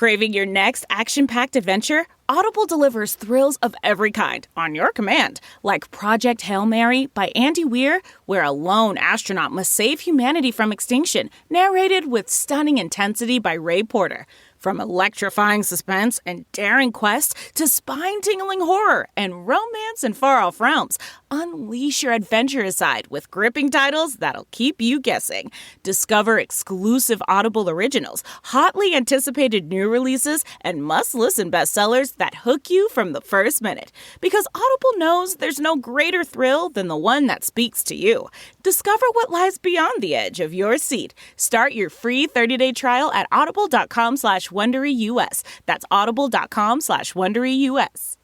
Craving your next action-packed adventure? Audible delivers thrills of every kind on your command, like Project Hail Mary by Andy Weir, where a lone astronaut must save humanity from extinction, narrated with stunning intensity by Ray Porter. From electrifying suspense and daring quest to spine-tingling horror and romance in far-off realms, unleash your adventurous side with gripping titles that'll keep you guessing. Discover exclusive Audible originals, hotly anticipated new releases, and must-listen bestsellers that hook you from the first minute. Because Audible knows there's no greater thrill than the one that speaks to you. Discover what lies beyond the edge of your seat. Start your free 30-day trial at audible.com/WonderyUS. That's audible.com/WonderyUS.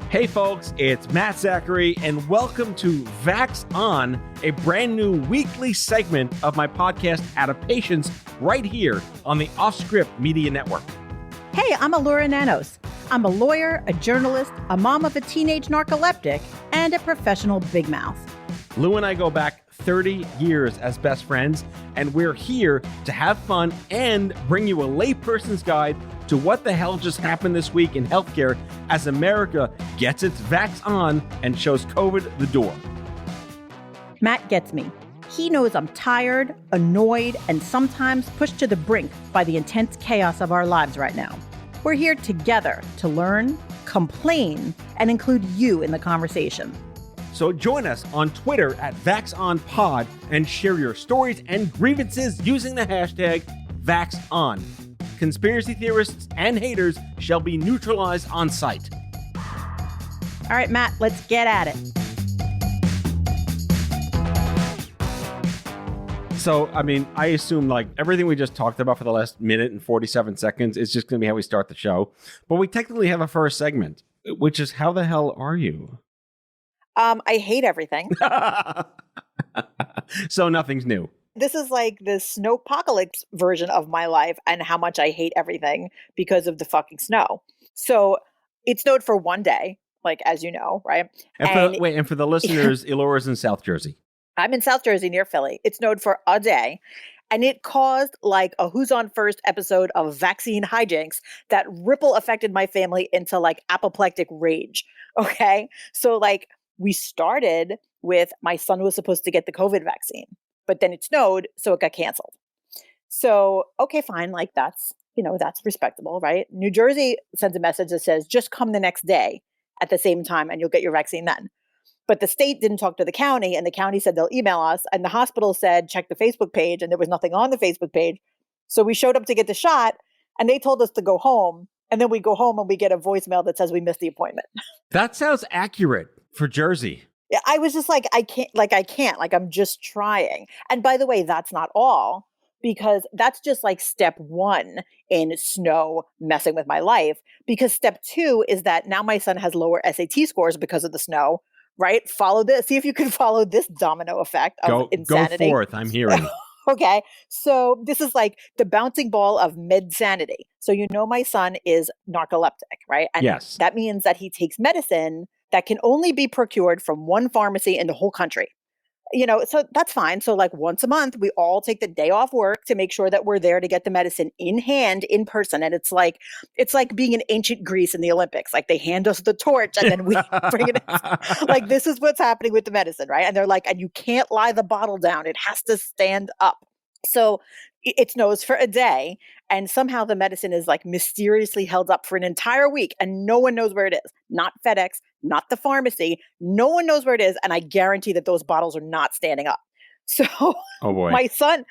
Hey folks, it's Matt Zachary, and welcome to VAX On, a brand new weekly segment of my podcast Adaptations right here on the Offscript Media Network. Hey, I'm Allura Nanos. I'm a lawyer, a journalist, a mom of a teenage narcoleptic, and a professional big mouth. Lou and I go back 30 years as best friends, and we're here to have fun and bring you a layperson's guide to what the hell just happened this week in healthcare as America gets its vax on and shows COVID the door. Matt gets me. He knows I'm tired, annoyed, and sometimes pushed to the brink by the intense chaos of our lives right now. We're here together to learn, complain, and include you in the conversation. So join us on Twitter at VaxOnPod and share your stories and grievances using the hashtag VaxOn. Conspiracy theorists and haters shall be neutralized on sight. All right, Matt, let's get at it. So, I assume like everything we just talked about for the last minute and 47 seconds is just going to be how we start the show. But we technically have a first segment, which is how the hell are you? I hate everything. So nothing's new. This is like the Snowpocalypse version of my life and how much I hate everything because of the fucking snow. So it snowed for one day, like, as you know, right? And for the listeners, Elora's in South Jersey. I'm in South Jersey near Philly. It snowed for a day. And it caused like a Who's On First episode of vaccine hijinks that ripple affected my family into like apoplectic rage. Okay. So like we started with my son was supposed to get the COVID vaccine, but then it snowed, so it got canceled. So, okay, fine. Like that's respectable, right? New Jersey sends a message that says, just come the next day at the same time and you'll get your vaccine then. But the state didn't talk to the county and the county said they'll email us. And the hospital said, check the Facebook page. And there was nothing on the Facebook page. So we showed up to get the shot and they told us to go home. And then we go home and we get a voicemail that says we missed the appointment. That sounds accurate for Jersey. Yeah, I was just like, I can't, I'm just trying. And by the way, that's not all, because that's just like step one in snow messing with my life. Because step two is that now my son has lower SAT scores because of the snow, right? Follow this. See if you can follow this domino effect of insanity. Go forth. I'm hearing. Okay. So this is like the bouncing ball of med-sanity. So my son is narcoleptic, right? And yes. That means that he takes medicine that can only be procured from one pharmacy in the whole country. So that's fine. So like once a month, we all take the day off work to make sure that we're there to get the medicine in hand, in person. And it's like being in ancient Greece in the Olympics. Like they hand us the torch and then we bring it in. Like this is what's happening with the medicine, right? And they're like, and you can't lie the bottle down. It has to stand up. So it snows for a day and somehow the medicine is like mysteriously held up for an entire week and no one knows where it is. Not FedEx, not the pharmacy. No one knows where it is. And I guarantee that those bottles are not standing up. So oh boy. my son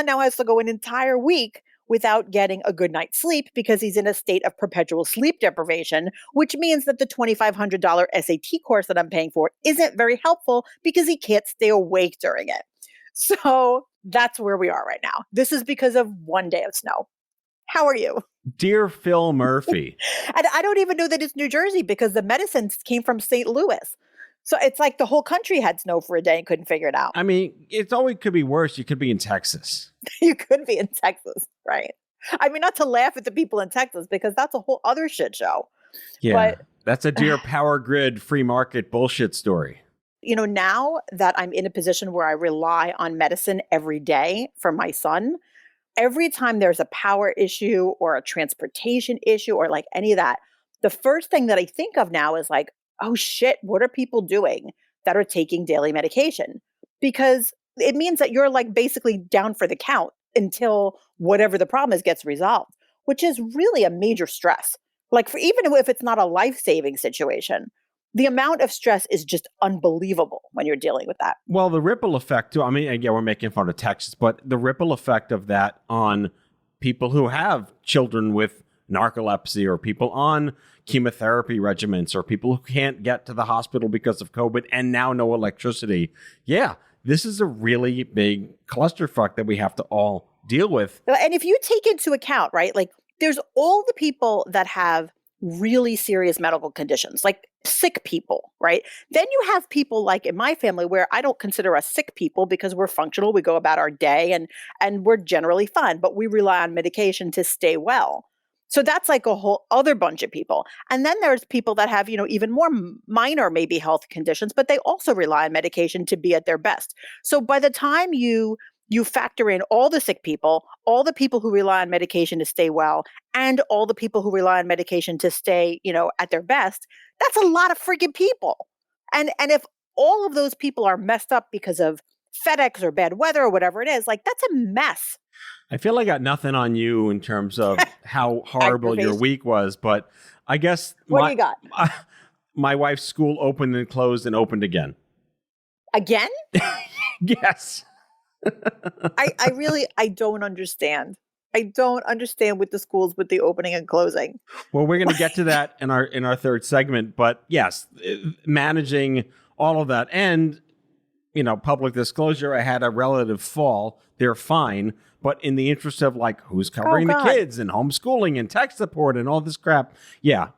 now has to go an entire week without getting a good night's sleep because he's in a state of perpetual sleep deprivation, which means that the $2,500 SAT course that I'm paying for isn't very helpful because he can't stay awake during it. So that's where we are right now. This is because of one day of snow. How are you? Dear Phil Murphy. And I don't even know that it's New Jersey because the medicines came from St. Louis. So it's like the whole country had snow for a day and couldn't figure it out. It always could be worse. You could be in Texas. You could be in Texas, right? Not to laugh at the people in Texas because that's a whole other shit show. Yeah, but that's a Dear Power Grid free market bullshit story. Now that I'm in a position where I rely on medicine every day for my son, every time there's a power issue or a transportation issue or like any of that, the first thing that I think of now is like, oh shit, what are people doing that are taking daily medication? Because it means that you're like basically down for the count until whatever the problem is gets resolved, which is really a major stress. Like for even if it's not a life-saving situation, the amount of stress is just unbelievable when you're dealing with that. Well, the ripple effect too. I mean, again, we're making fun of Texas, but the ripple effect of that on people who have children with narcolepsy or people on chemotherapy regimens or people who can't get to the hospital because of COVID and now no electricity. Yeah, this is a really big clusterfuck that we have to all deal with. And if you take into account, right, like there's all the people that have really serious medical conditions, like sick people, right? Then you have people like in my family where I don't consider us sick people because we're functional, we go about our day and we're generally fine, but we rely on medication to stay well. So that's like a whole other bunch of people. And then there's people that have, even more minor maybe health conditions, but they also rely on medication to be at their best. So by the time you factor in all the sick people, all the people who rely on medication to stay well, and all the people who rely on medication to stay, at their best, that's a lot of freaking people. And if all of those people are messed up because of FedEx or bad weather or whatever it is, like that's a mess. I feel I got nothing on you in terms of how horrible your week was, but I guess what do you got? My wife's school opened and closed and opened again. Again? Yes. I don't understand. I don't understand with the schools with the opening and closing. Well, we're going to get to that in our third segment, but yes, managing all of that and public disclosure, I had a relative fall. They're fine, but in the interest of like who's covering the kids and homeschooling and tech support and all this crap, yeah.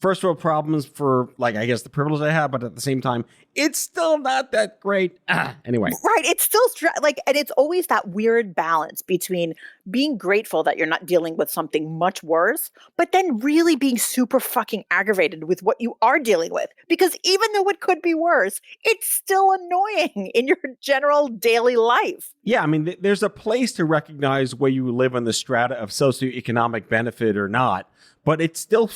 First world problems for like I guess the privilege I have, but at the same time, it's still not that great. Anyway, right? It's still and it's always that weird balance between being grateful that you're not dealing with something much worse, but then really being super fucking aggravated with what you are dealing with. Because even though it could be worse, it's still annoying in your general daily life. Yeah, I mean, there's a place to recognize where you live on the strata of socioeconomic benefit or not. But it's still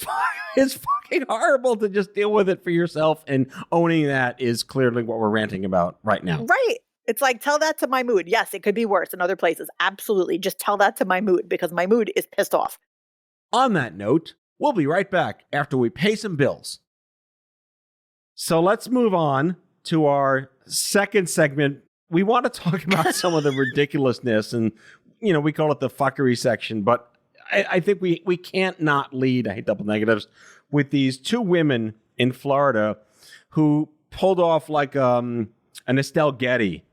it's fucking horrible to just deal with it for yourself. And owning that is clearly what we're ranting about right now. Right. It's like, tell that to my mood. Yes, it could be worse in other places. Absolutely. Just tell that to my mood because my mood is pissed off. On that note, we'll be right back after we pay some bills. So let's move on to our second segment. We want to talk about some of the ridiculousness and, we call it the fuckery section, but I think we can't not lead, I hate double negatives, with these two women in Florida who pulled off like an Estelle Getty,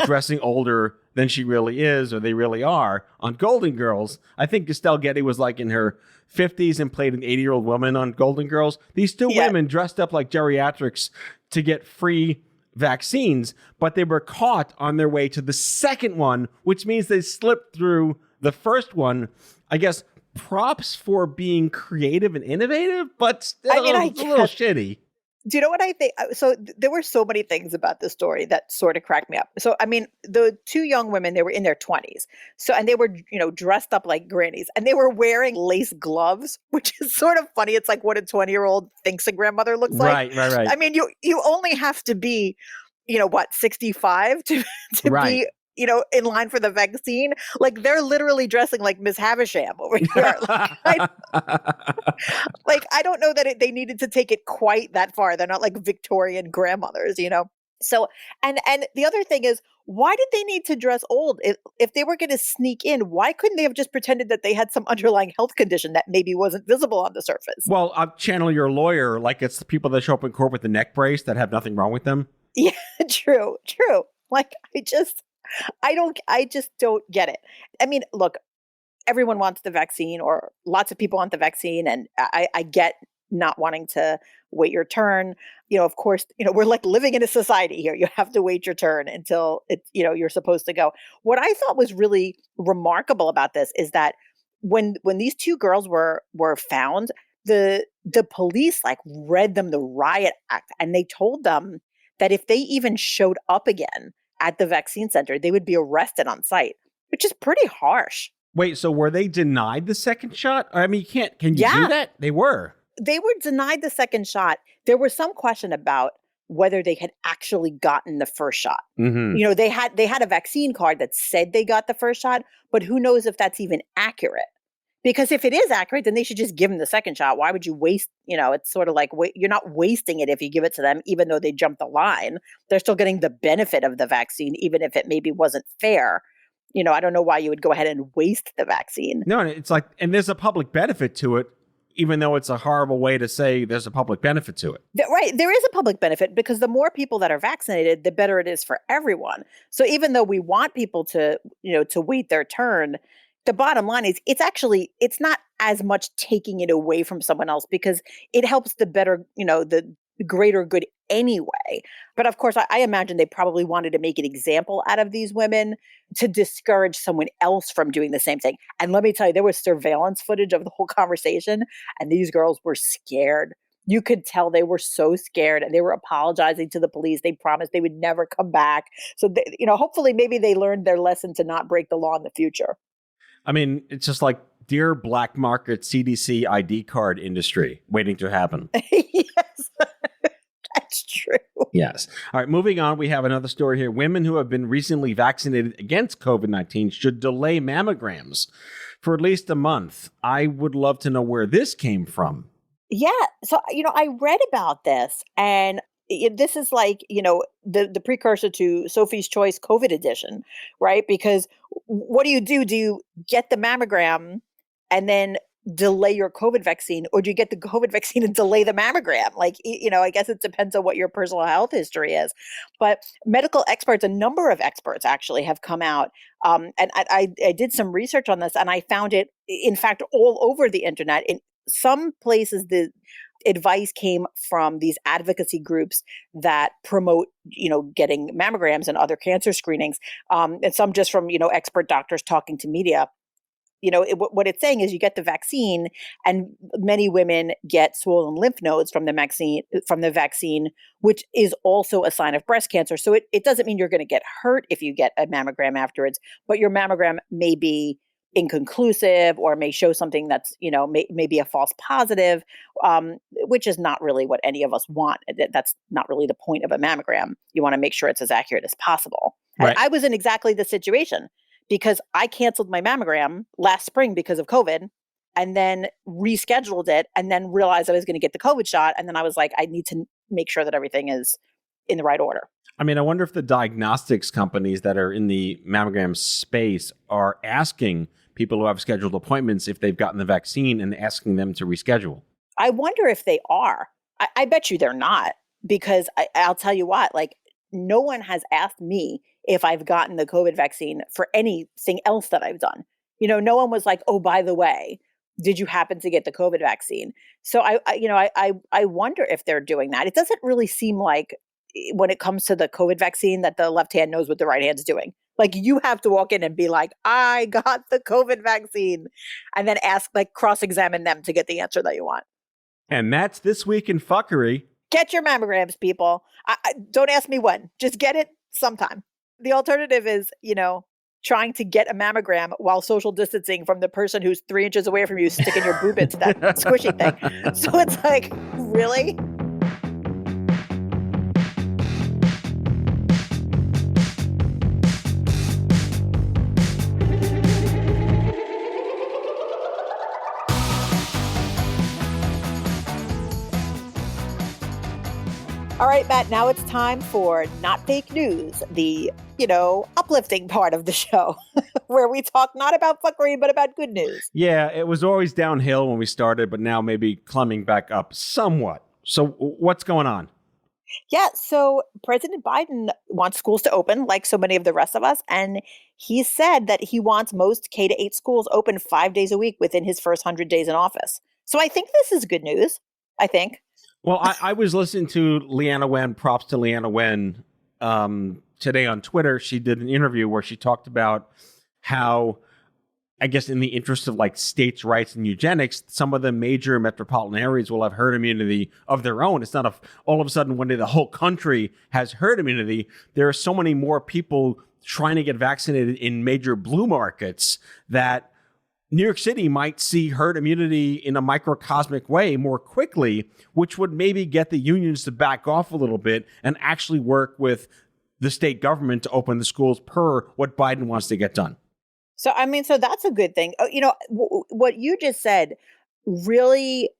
dressing older than she really is or they really are on Golden Girls. I think Estelle Getty was like in her 50s and played an 80-year-old woman on Golden Girls. These two women dressed up like geriatrics to get free vaccines, but they were caught on their way to the second one, which means they slipped through the first one. I guess props for being creative and innovative, but still a little shitty. Do you know what I think? So there were so many things about this story that sort of cracked me up. So, I mean, the two young women, they were in their 20s. So, and they were, dressed up like grannies and they were wearing lace gloves, which is sort of funny. It's like what a 20-year-old thinks a grandmother looks like. Right. I mean, you only have to be, 65 to be, in line for the vaccine. Like they're literally dressing like Miss Havisham over here. I don't know that they needed to take it quite that far. They're not like Victorian grandmothers, So, and the other thing is, why did they need to dress old? If they were going to sneak in, why couldn't they have just pretended that they had some underlying health condition that maybe wasn't visible on the surface? Well, I'll channel your lawyer, like it's the people that show up in court with the neck brace that have nothing wrong with them. Yeah, true. Like I just don't get it. I mean, look, everyone wants the vaccine or lots of people want the vaccine. And I get not wanting to wait your turn. Of course, we're like living in a society here. You have to wait your turn until it's, you're supposed to go. What I thought was really remarkable about this is that when these two girls were found, the police like read them the riot act and they told them that if they even showed up again at the vaccine center, they would be arrested on site, which is pretty harsh. Wait, so were they denied the second shot? I mean, can you do that? They were. They were denied the second shot. There was some question about whether they had actually gotten the first shot. Mm-hmm. You know, they had a vaccine card that said they got the first shot, but who knows if that's even accurate? Because if it is accurate, then they should just give them the second shot. Why would you waste, it's sort of like you're not wasting it if you give it to them, even though they jumped the line. They're still getting the benefit of the vaccine, even if it maybe wasn't fair. I don't know why you would go ahead and waste the vaccine. No, it's like, and there's a public benefit to it, even though it's a horrible way to say there's a public benefit to it. Right. There is a public benefit because the more people that are vaccinated, the better it is for everyone. So even though we want people to wait their turn, the bottom line is it's not as much taking it away from someone else because it helps the better, the greater good anyway. But of course, I imagine they probably wanted to make an example out of these women to discourage someone else from doing the same thing. And let me tell you, there was surveillance footage of the whole conversation, and these girls were scared. You could tell they were so scared, and they were apologizing to the police. They promised they would never come back. So, hopefully maybe they learned their lesson to not break the law in the future. I mean, it's just like dear black market CDC ID card industry waiting to happen. Yes, that's true. Yes. All right, moving on. We have another story here. Women who have been recently vaccinated against COVID-19 should delay mammograms for at least a month. I would love to know where this came from. Yeah. So, I read about this, and this is like, the precursor to Sophie's Choice COVID edition, right? Because what do you do? Do you get the mammogram and then delay your COVID vaccine, or do you get the COVID vaccine and delay the mammogram? Like, I guess it depends on what your personal health history is. But medical experts, a number of experts actually have come out. And I did some research on this, and I found it, in fact, all over the internet. In some places, the advice came from these advocacy groups that promote, getting mammograms and other cancer screenings. And some just from, expert doctors talking to media. What it's saying is you get the vaccine, and many women get swollen lymph nodes from the vaccine, which is also a sign of breast cancer. So it doesn't mean you're going to get hurt if you get a mammogram afterwards, but your mammogram may be inconclusive or may show something that's, may be a false positive, which is not really what any of us want. That's not really the point of a mammogram. You want to make sure it's as accurate as possible. Right. And I was in exactly the situation because I canceled my mammogram last spring because of COVID, and then rescheduled it, and then realized I was going to get the COVID shot. And then I was like, I need to make sure that everything is in the right order. I mean, I wonder if the diagnostics companies that are in the mammogram space are asking people who have scheduled appointments if they've gotten the vaccine and asking them to reschedule. I wonder if they are. I bet you they're not, because I'll tell you what, like, no one has asked me if I've gotten the COVID vaccine for anything else that I've done. No one was like, oh, by the way, did you happen to get the COVID vaccine? So I wonder if they're doing that. It doesn't really seem like, when it comes to the COVID vaccine, that the left hand knows what the right hand's doing. Like, you have to walk in and be like, I got the COVID vaccine, and then cross-examine them to get the answer that you want. And that's This Week in Fuckery. Get your mammograms, people. Don't ask me when. Just get it sometime. The alternative is, trying to get a mammogram while social distancing from the person who's 3 inches away from you, sticking your boob into that squishy thing. So it's like, really? All right, Matt, now it's time for Not Fake News, the, uplifting part of the show, where we talk not about fuckery, but about good news. Yeah, it was always downhill when we started, but now maybe climbing back up somewhat. So what's going on? Yeah, so President Biden wants schools to open, like so many of the rest of us, and he said that he wants most K-8 schools open 5 days a week within his first 100 days in office. So I think this is good news, I think. Well, I was listening to Leanna Wen, props to Leanna Wen, today on Twitter. She did an interview where she talked about how I guess in the interest of like states' rights and eugenics, some of the major metropolitan areas will have herd immunity of their own. It's not all of a sudden when the whole country has herd immunity. There are so many more people trying to get vaccinated in major blue markets that New York City might see herd immunity in a microcosmic way more quickly, which would maybe get the unions to back off a little bit and actually work with the state government to open the schools per what Biden wants to get done. So, I mean, so that's a good thing. What you just said really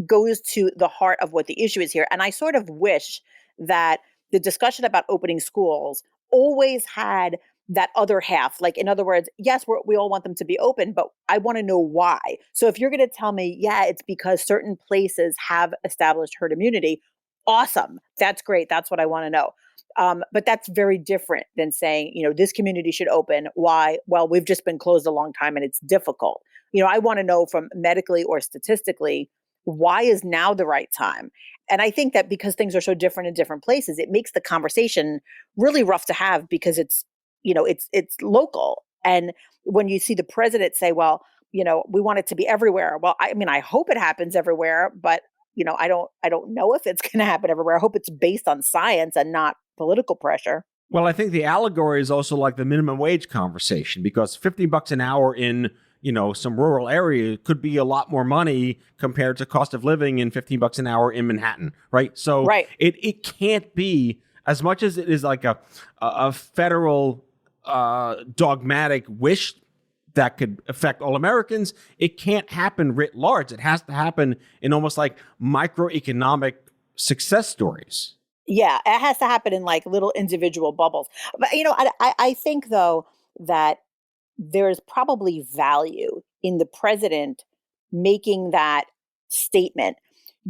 goes to the heart of what the issue is here. And I sort of wish that the discussion about opening schools always had that other half. Like, in other words, yes, we all want them to be open, but I want to know why. So if you're going to tell me, yeah, it's because certain places have established herd immunity, awesome. That's great. That's what I want to know. But that's very different than saying, this community should open. Why? Well, we've just been closed a long time and it's difficult. I want to know from medically or statistically, why is now the right time? And I think that because things are so different in different places, it makes the conversation really rough to have because it's local. And when you see the president say, well, we want it to be everywhere. Well, I mean, I hope it happens everywhere, but I don't know if it's going to happen everywhere. I hope it's based on science and not political pressure. Well, I think the allegory is also like the minimum wage conversation, because $50 an hour in, some rural area could be a lot more money compared to cost of living in $15 an hour in Manhattan, right? So right. It can't be, as much as it is like a federal dogmatic wish that could affect all Americans, it can't happen writ large. It has to happen in almost like microeconomic success stories. Yeah, it has to happen in like little individual bubbles. But, I think, though, that there's probably value in the president making that statement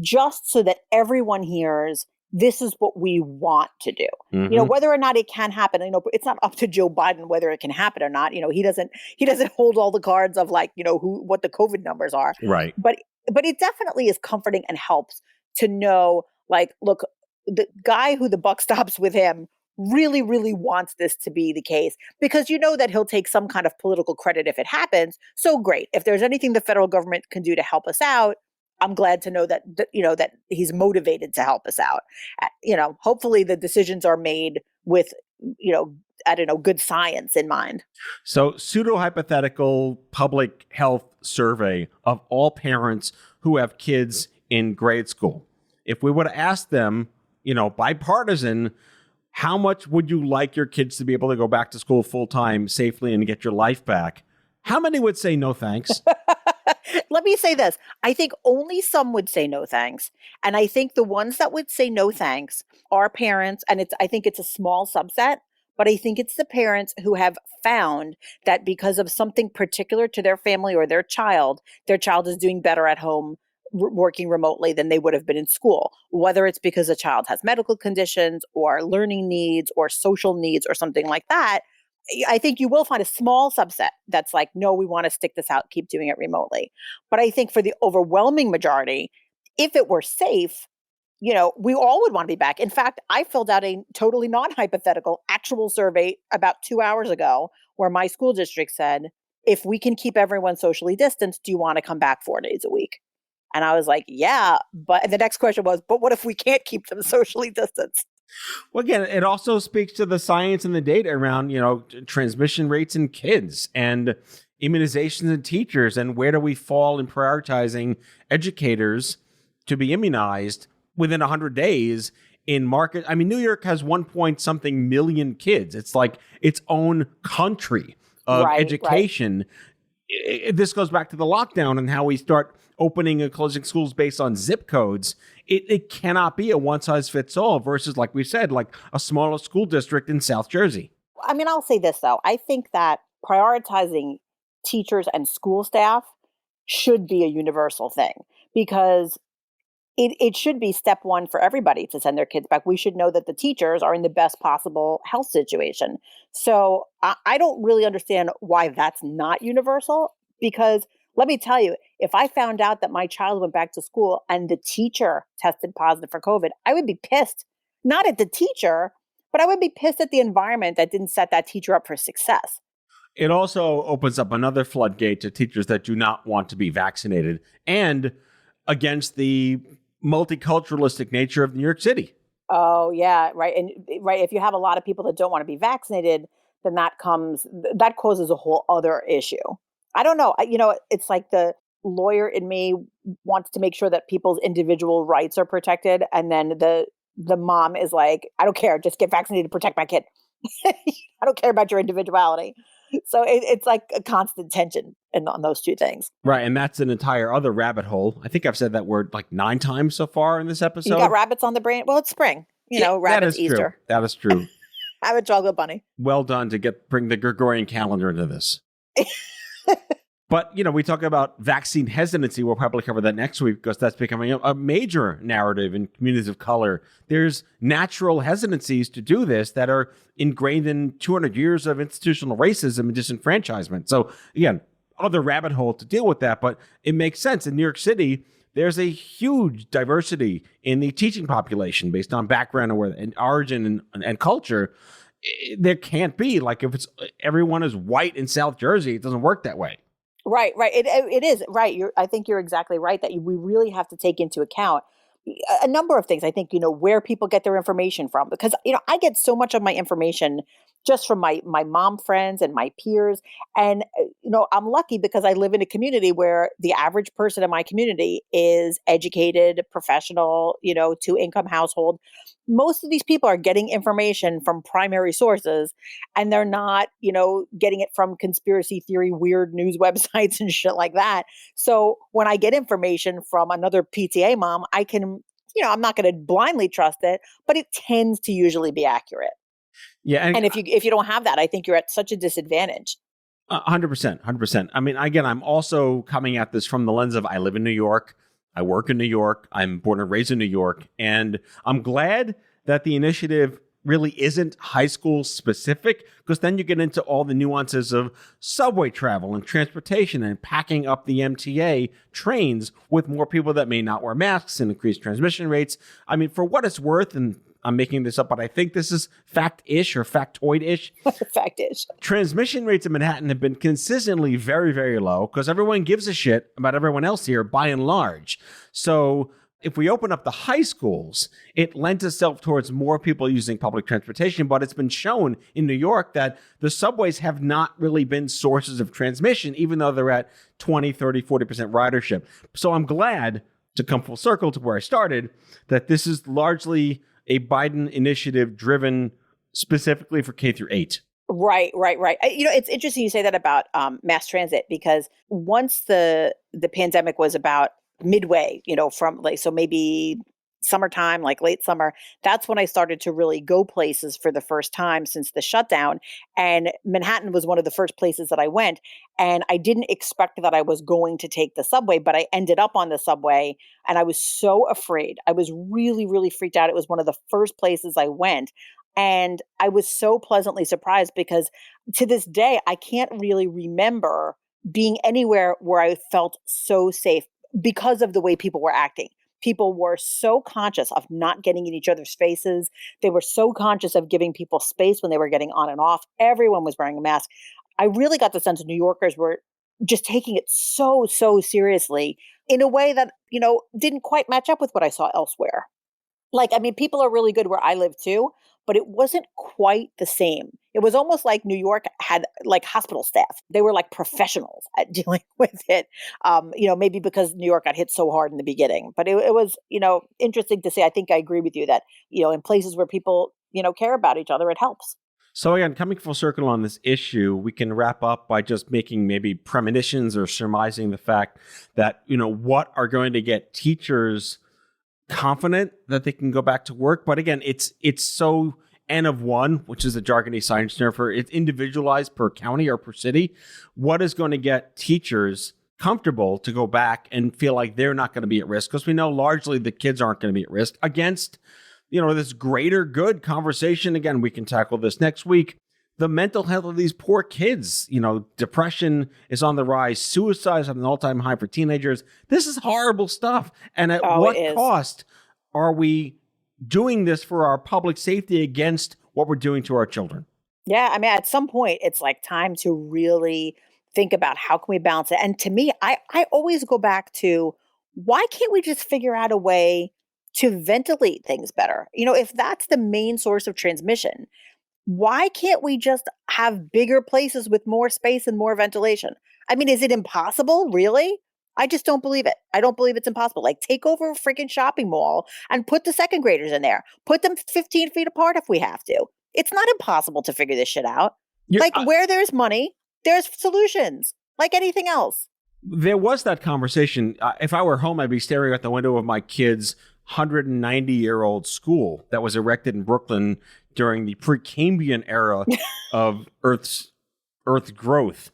just so that everyone hears this is what we want to do. Mm-hmm. Whether or not it can happen, it's not up to Joe Biden whether it can happen or not. He doesn't hold all the cards of like, what the COVID numbers are. Right. But it definitely is comforting and helps to know, like, look, the guy who the buck stops with him really, really wants this to be the case, because that he'll take some kind of political credit if it happens. So great. If there's anything the federal government can do to help us out, I'm glad to know that he's motivated to help us out. Hopefully the decisions are made with, good science in mind. So, pseudo-hypothetical public health survey of all parents who have kids in grade school. If we would have asked them, bipartisan, how much would you like your kids to be able to go back to school full time safely and get your life back? How many would say no thanks? Let me say this. I think only some would say no thanks. And I think the ones that would say no thanks are parents. And I think it's a small subset, but I think it's the parents who have found that because of something particular to their family or their child is doing better at home working remotely than they would have been in school, whether it's because a child has medical conditions or learning needs or social needs or something like that. I think you will find a small subset that's like, no, we want to stick this out, keep doing it remotely. But I think for the overwhelming majority, if it were safe, we all would want to be back. In fact, I filled out a totally non-hypothetical actual survey about 2 hours ago where my school district said, if we can keep everyone socially distanced, do you want to come back 4 days a week? And I was like, yeah, but the next question was, but what if we can't keep them socially distanced? Well, again, it also speaks to the science and the data around, transmission rates in kids and immunizations in teachers, and where do we fall in prioritizing educators to be immunized within 100 days in market. I mean, New York has 1 point something million kids. It's like its own country of education. Right. This goes back to the lockdown and how we start opening and closing schools based on zip codes. It cannot be a one-size-fits-all versus, like we said, like a smaller school district in South Jersey. I mean, I'll say this, though. I think that prioritizing teachers and school staff should be a universal thing, because it should be step one for everybody to send their kids back. We should know that the teachers are in the best possible health situation. So I don't really understand why that's not universal, because let me tell you, if I found out that my child went back to school and the teacher tested positive for COVID, I would be pissed. Not at the teacher, but I would be pissed at the environment that didn't set that teacher up for success. It also opens up another floodgate to teachers that do not want to be vaccinated and against the multiculturalistic nature of New York City. Oh, yeah, right. And right, if you have a lot of people that don't want to be vaccinated, then that causes a whole other issue. I don't know. It's like the lawyer in me wants to make sure that people's individual rights are protected, and then the mom is like, I don't care, just get vaccinated to protect my kid. I don't care about your individuality. So it's like a constant tension on those two things. Right. And that's an entire other rabbit hole. I think I've said that word like 9 times so far in this episode. You got rabbits on the brain. Well, it's spring. Rabbits, Easter. True. That is true. Have a chocolate bunny. Well done to bring the Gregorian calendar into this. But, we talk about vaccine hesitancy. We'll probably cover that next week because that's becoming a major narrative in communities of color. There's natural hesitancies to do this that are ingrained in 200 years of institutional racism and disenfranchisement. So, again, other rabbit hole to deal with that, but it makes sense. In New York City, there's a huge diversity in the teaching population based on background and origin and culture. There can't be, like, if everyone is white in South Jersey, it doesn't work that way. Right. It is right. I think you're exactly right that we really have to take into account a number of things. I think, where people get their information from, because, I get so much of my information just from my mom friends and my peers. And, I'm lucky because I live in a community where the average person in my community is educated, professional, 2-income household. Most of these people are getting information from primary sources, and they're not, getting it from conspiracy theory, weird news websites and shit like that. So when I get information from another PTA mom, I can, I'm not going to blindly trust it, but it tends to usually be accurate. Yeah. And if you don't have that, I think you're at such a disadvantage. 100%. I mean, again, I'm also coming at this from the lens of I live in New York. I work in New York. I'm born and raised in New York. And I'm glad that the initiative really isn't high school specific, because then you get into all the nuances of subway travel and transportation and packing up the MTA trains with more people that may not wear masks and increased transmission rates. I mean, for what it's worth, and I'm making this up, but I think this is fact-ish or factoid-ish. Fact-ish. Transmission rates in Manhattan have been consistently very, very low because everyone gives a shit about everyone else here by and large. So if we open up the high schools, it lends itself towards more people using public transportation, but it's been shown in New York that the subways have not really been sources of transmission, even though they're at 20, 30, 40% ridership. So I'm glad, to come full circle to where I started, that this is largely a Biden initiative driven specifically for K through 8. Right. It's interesting you say that about mass transit, because once the pandemic was about midway, from so maybe summertime, like late summer, that's when I started to really go places for the first time since the shutdown. And Manhattan was one of the first places that I went. And I didn't expect that I was going to take the subway, but I ended up on the subway and I was so afraid. I was really, really freaked out. It was one of the first places I went. And I was so pleasantly surprised because to this day, I can't really remember being anywhere where I felt so safe because of the way people were acting. People were so conscious of not getting in each other's faces. They were so conscious of giving people space when they were getting on and off. Everyone was wearing a mask. I really got the sense New Yorkers were just taking it so, so seriously in a way that, didn't quite match up with what I saw elsewhere. People are really good where I live too, but it wasn't quite the same. It was almost like New York had like hospital staff. They were like professionals at dealing with it. Maybe because New York got hit so hard in the beginning, but it was, interesting to see. I think I agree with you that, in places where people, care about each other, it helps. So again, coming full circle on this issue, we can wrap up by just making maybe premonitions or surmising the fact that, what are going to get teachers confident that they can go back to work. But again, it's so N of one, which is a jargony science term for it's individualized per county or per city. What is going to get teachers comfortable to go back and feel like they're not going to be at risk? Because we know largely the kids aren't going to be at risk against, this greater good conversation. Again, we can tackle this next week. The mental health of these poor kids, depression is on the rise. Suicide is at an all-time high for teenagers. This is horrible stuff. And at what cost are we doing this for our public safety against what we're doing to our children? Yeah, I mean, at some point, it's like time to really think about how can we balance it. And to me, I always go back to why can't we just figure out a way to ventilate things better? If that's the main source of transmission, why can't we just have bigger places with more space and more ventilation? I mean, is it impossible, really? I just don't believe it. I don't believe it's impossible. Like, take over a freaking shopping mall and put the second graders in there. Put them 15 feet apart if we have to. It's not impossible to figure this shit out. Like, where there's money, there's solutions, like anything else. There was that conversation. If I were home, I'd be staring at the window of my kids' 190-year-old school that was erected in Brooklyn during the Precambrian era of Earth growth.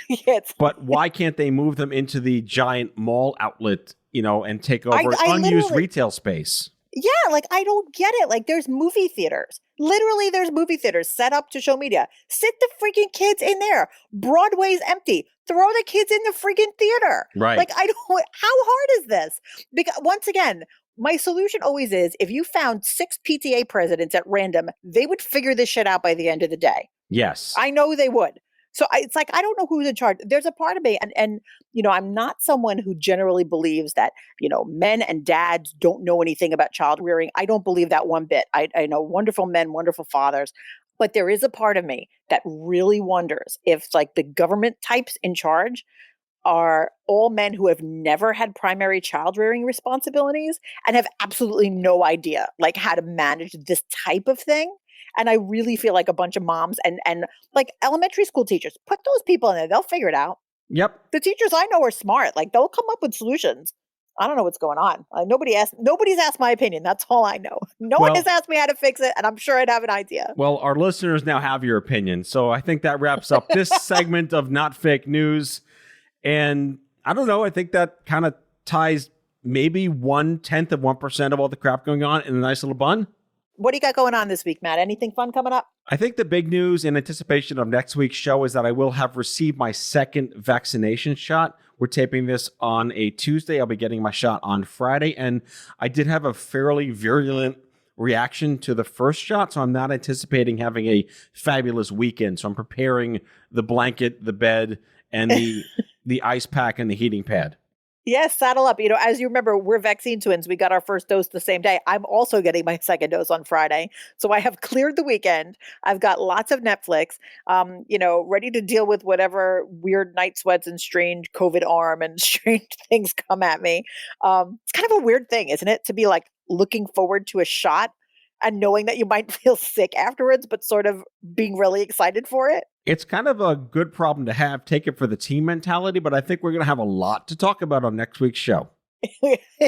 Yes. But why can't they move them into the giant mall outlet, and take over unused retail space? Yeah, like, I don't get it. Like, there's movie theaters. Literally, there's movie theaters set up to show media. Sit the freaking kids in there. Broadway's empty. Throw the kids in the freaking theater. Right. Like, how hard is this? Because once again, my solution always is, if you found 6 PTA presidents at random, they would figure this shit out by the end of the day. Yes. I know they would. So it's like, I don't know who's in charge. There's a part of me, and I'm not someone who generally believes that, men and dads don't know anything about child rearing. I don't believe that one bit. I know wonderful men, wonderful fathers, but there is a part of me that really wonders if, like, the government types in charge are all men who have never had primary child rearing responsibilities and have absolutely no idea, like, how to manage this type of thing. And I really feel like a bunch of moms and like elementary school teachers, put those people in there. They'll figure it out. Yep. The teachers I know are smart. Like, they'll come up with solutions. I don't know what's going on. Nobody's asked my opinion. That's all I know. No one has asked me how to fix it, and I'm sure I'd have an idea. Well, our listeners now have your opinion. So I think that wraps up this segment of Not Fake News. And I don't know. I think that kind of ties maybe 1/10 of 1% of all the crap going on in a nice little bun. What do you got going on this week, Matt? Anything fun coming up? I think the big news in anticipation of next week's show is that I will have received my second vaccination shot. We're taping this on a Tuesday. I'll be getting my shot on Friday. And I did have a fairly virulent reaction to the first shot, so I'm not anticipating having a fabulous weekend. So I'm preparing the blanket, the bed, and the ice pack and the heating pad. Yes, saddle up. As you remember, we're vaccine twins. We got our first dose the same day. I'm also getting my second dose on Friday. So I have cleared the weekend. I've got lots of Netflix, ready to deal with whatever weird night sweats and strange COVID arm and strange things come at me. It's kind of a weird thing, isn't it? To be like looking forward to a shot and knowing that you might feel sick afterwards, but sort of being really excited for it. It's kind of a good problem to have. Take it for the team mentality, but I think we're going to have a lot to talk about on next week's show.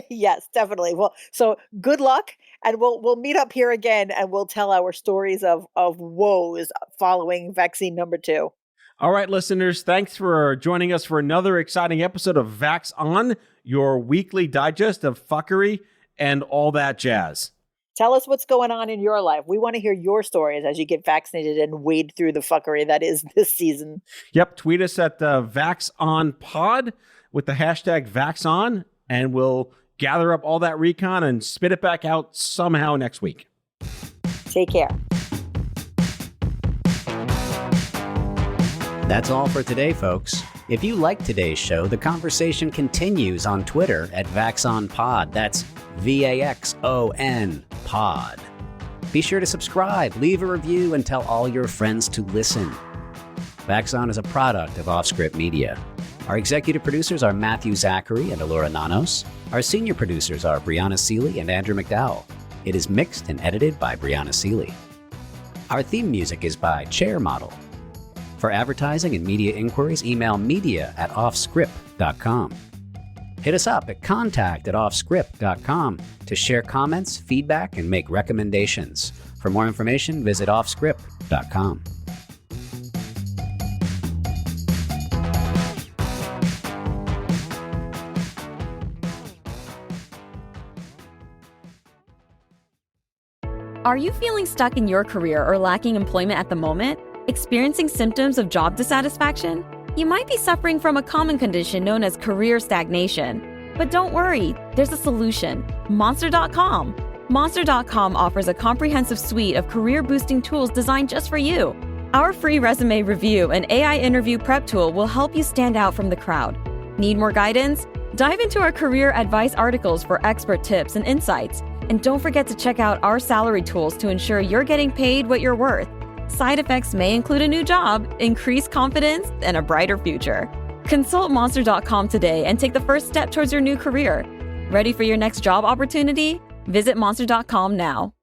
Yes, definitely. Well, so good luck, and we'll meet up here again, and we'll tell our stories of woes following vaccine number 2. All right, listeners, thanks for joining us for another exciting episode of VAX On, your weekly digest of fuckery and all that jazz. Tell us what's going on in your life. We want to hear your stories as you get vaccinated and wade through the fuckery that is this season. Yep. Tweet us at VaxOnPod with the hashtag VaxOn, and we'll gather up all that recon and spit it back out somehow next week. Take care. That's all for today, folks. If you like today's show, the conversation continues on Twitter at VaxOnPod. That's VAXON Pod. Be sure to subscribe, leave a review, and tell all your friends to listen. VaxOn is a product of Offscript Media. Our executive producers are Matthew Zachary and Alora Nanos. Our senior producers are Brianna Seeley and Andrew McDowell. It is mixed and edited by Brianna Seeley. Our theme music is by Chair Model. For advertising and media inquiries, email media@offscript.com. Hit us up at contact@offscript.com to share comments, feedback, and make recommendations. For more information, visit offscript.com. Are you feeling stuck in your career or lacking employment at the moment? Experiencing symptoms of job dissatisfaction? You might be suffering from a common condition known as career stagnation. But don't worry, there's a solution. Monster.com. Monster.com offers a comprehensive suite of career-boosting tools designed just for you. Our free resume review and AI interview prep tool will help you stand out from the crowd. Need more guidance? Dive into our career advice articles for expert tips and insights. And don't forget to check out our salary tools to ensure you're getting paid what you're worth. Side effects may include a new job, increased confidence, and a brighter future. Consult Monster.com today and take the first step towards your new career. Ready for your next job opportunity? Visit Monster.com now.